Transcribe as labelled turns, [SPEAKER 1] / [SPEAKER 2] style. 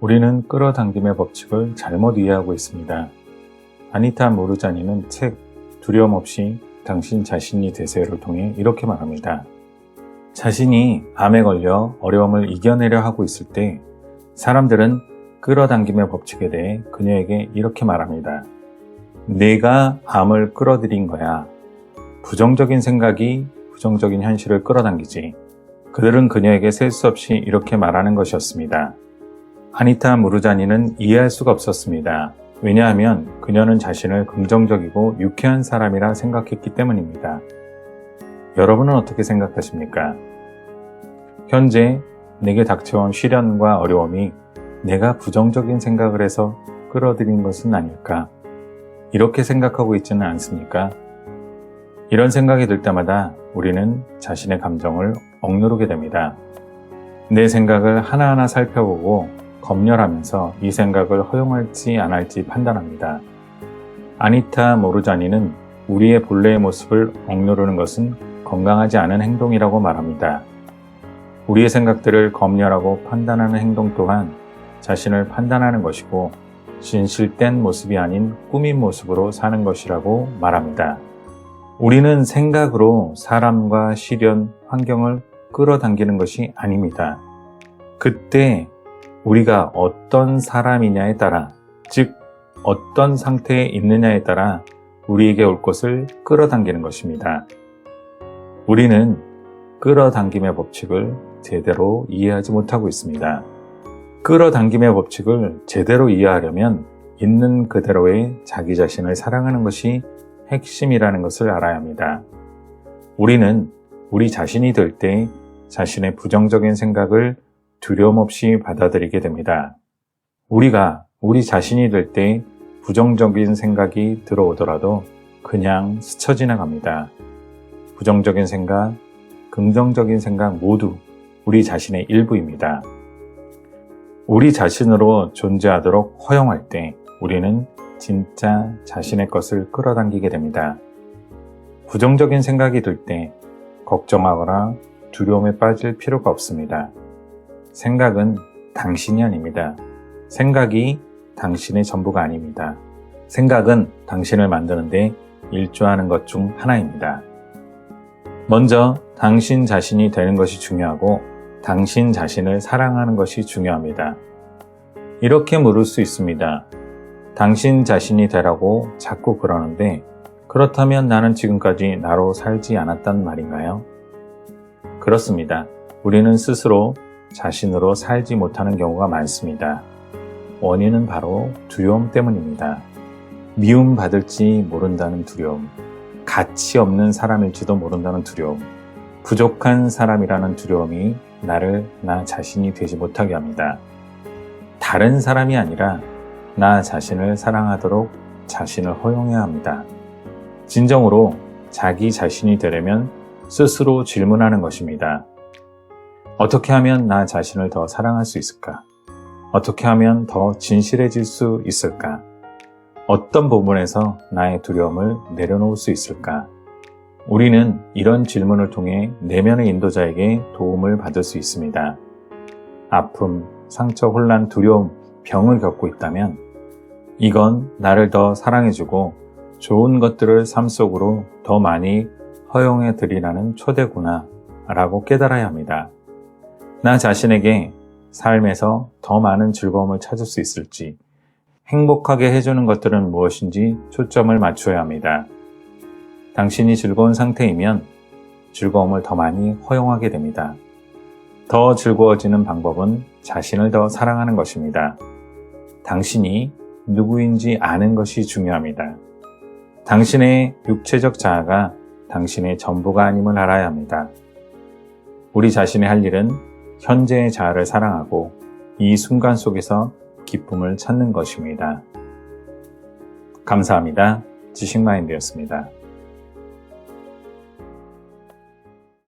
[SPEAKER 1] 우리는 끌어당김의 법칙을 잘못 이해하고 있습니다. 아니타 모르자니는 책 두려움 없이 당신 자신이 되세요를 통해 이렇게 말합니다. 자신이 암에 걸려 어려움을 이겨내려 하고 있을 때 사람들은 끌어당김의 법칙에 대해 그녀에게 이렇게 말합니다. 내가 암을 끌어들인 거야. 부정적인 생각이 부정적인 현실을 끌어당기지. 그들은 그녀에게 셀 수 없이 이렇게 말하는 것이었습니다. 아니타 무르자니는 이해할 수가 없었습니다. 왜냐하면 그녀는 자신을 긍정적이고 유쾌한 사람이라 생각했기 때문입니다. 여러분은 어떻게 생각하십니까? 현재 내게 닥쳐온 시련과 어려움이 내가 부정적인 생각을 해서 끌어들인 것은 아닐까? 이렇게 생각하고 있지는 않습니까? 이런 생각이 들 때마다 우리는 자신의 감정을 억누르게 됩니다. 내 생각을 하나하나 살펴보고 검열하면서 이 생각을 허용할지 안 할지 판단합니다. 아니타 모르자니는 우리의 본래의 모습을 억누르는 것은 건강하지 않은 행동이라고 말합니다. 우리의 생각들을 검열하고 판단하는 행동 또한 자신을 판단하는 것이고 진실된 모습이 아닌 꾸민 모습으로 사는 것이라고 말합니다. 우리는 생각으로 사람과 시련, 환경을 끌어당기는 것이 아닙니다. 그때 우리가 어떤 사람이냐에 따라, 즉 어떤 상태에 있느냐에 따라 우리에게 올 것을 끌어당기는 것입니다. 우리는 끌어당김의 법칙을 제대로 이해하지 못하고 있습니다. 끌어당김의 법칙을 제대로 이해하려면 있는 그대로의 자기 자신을 사랑하는 것이 핵심이라는 것을 알아야 합니다. 우리는 우리 자신이 될 때 자신의 부정적인 생각을 두려움 없이 받아들이게 됩니다. 우리가 우리 자신이 될 때 부정적인 생각이 들어오더라도 그냥 스쳐 지나갑니다. 부정적인 생각, 긍정적인 생각 모두 우리 자신의 일부입니다. 우리 자신으로 존재하도록 허용할 때 우리는 진짜 자신의 것을 끌어당기게 됩니다. 부정적인 생각이 들 때 걱정하거나 두려움에 빠질 필요가 없습니다. 생각은 당신이 아닙니다. 생각이 당신의 전부가 아닙니다. 생각은 당신을 만드는데 일조하는 것 중 하나입니다. 먼저 당신 자신이 되는 것이 중요하고 당신 자신을 사랑하는 것이 중요합니다. 이렇게 물을 수 있습니다. 당신 자신이 되라고 자꾸 그러는데 그렇다면 나는 지금까지 나로 살지 않았단 말인가요? 그렇습니다. 우리는 스스로 자신으로 살지 못하는 경우가 많습니다. 원인은 바로 두려움 때문입니다. 미움받을지 모른다는 두려움, 가치 없는 사람일지도 모른다는 두려움, 부족한 사람이라는 두려움이 나를 나 자신이 되지 못하게 합니다. 다른 사람이 아니라 나 자신을 사랑하도록 자신을 허용해야 합니다. 진정으로 자기 자신이 되려면 스스로 질문하는 것입니다. 어떻게 하면 나 자신을 더 사랑할 수 있을까? 어떻게 하면 더 진실해질 수 있을까? 어떤 부분에서 나의 두려움을 내려놓을 수 있을까? 우리는 이런 질문을 통해 내면의 인도자에게 도움을 받을 수 있습니다. 아픔, 상처, 혼란, 두려움, 병을 겪고 있다면 이건 나를 더 사랑해주고 좋은 것들을 삶 속으로 더 많이 허용해 드리라는 초대구나 라고 깨달아야 합니다. 나 자신에게 삶에서 더 많은 즐거움을 찾을 수 있을지, 행복하게 해주는 것들은 무엇인지 초점을 맞춰야 합니다. 당신이 즐거운 상태이면 즐거움을 더 많이 허용하게 됩니다. 더 즐거워지는 방법은 자신을 더 사랑하는 것입니다. 당신이 누구인지 아는 것이 중요합니다. 당신의 육체적 자아가 당신의 전부가 아님을 알아야 합니다. 우리 자신의 할 일은 현재의 자아를 사랑하고 이 순간 속에서 기쁨을 찾는 것입니다. 감사합니다. 지식마인드였습니다.